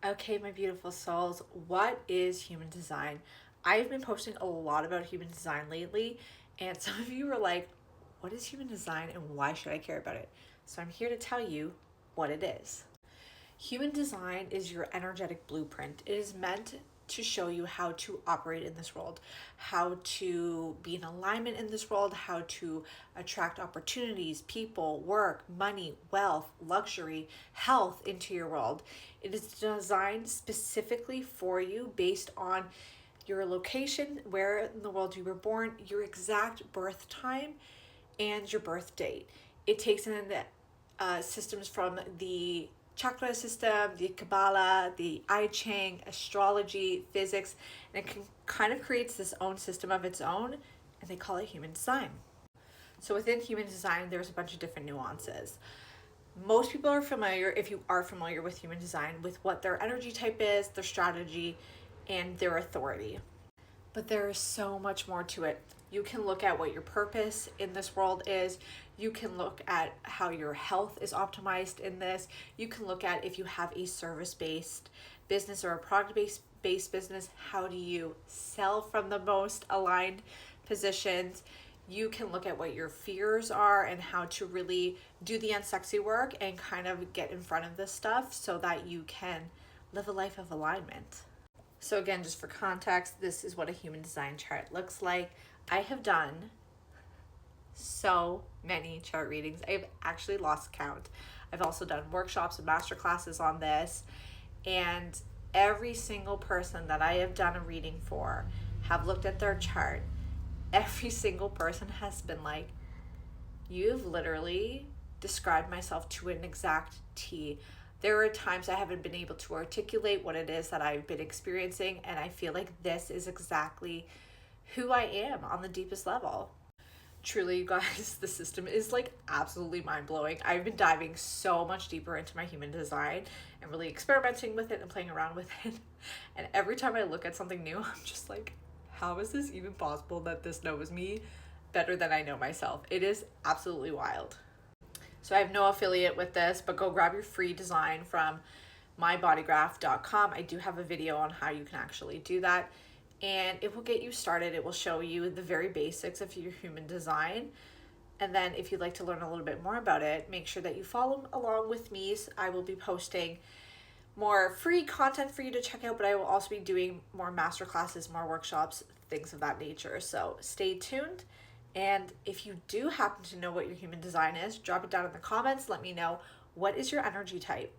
Okay, my beautiful souls, what is human design? I've been posting a lot about human design lately, and some of you were like, what is human design and why should I care about it? So I'm here to tell you what it is. Human design is your energetic blueprint. It is meant to show you how to operate in this world, how to be in alignment in this world, how to attract opportunities, people, work, money, wealth, luxury, health into your world. It is designed specifically for you based on your location, where in the world you were born, your exact birth time, and your birth date. It takes in systems from the chakra system, the Kabbalah, the I Ching, astrology, physics, and it can kind of creates this own system of its own, and they call it human design. So within human design, there's a bunch of different nuances. Most people are familiar, if you are familiar with human design, with what their energy type is, their strategy, and their authority. But there is so much more to it. You can look at what your purpose in this world is. You can look at how your health is optimized in this. You can look at if you have a service-based business or a product-based business, how do you sell from the most aligned positions? You can look at what your fears are and how to really do the unsexy work and kind of get in front of this stuff so that you can live a life of alignment. So again, just for context, this is what a human design chart looks like. I have done so many chart readings. I've actually lost count. I've also done workshops and master classes on this. And every single person that I have done a reading for have looked at their chart. Every single person has been like, you've literally described myself to an exact T. There are times I haven't been able to articulate what it is that I've been experiencing, and I feel like this is exactly who I am on the deepest level. Truly, you guys, the system is like absolutely mind-blowing. I've been diving so much deeper into my human design and really experimenting with it and playing around with it. And every time I look at something new, I'm just like, how is this even possible that this knows me better than I know myself? It is absolutely wild. So I have no affiliate with this, but go grab your free design from mybodygraph.com. I do have a video on how you can actually do that, and it will get you started. It will show you the very basics of your human design. And then if you'd like to learn a little bit more about it, make sure that you follow along with me. I will be posting more free content for you to check out, but I will also be doing more master classes, more workshops, things of that nature. So stay tuned. And if you do happen to know what your human design is, drop it down in the comments. Let me know, what is your energy type?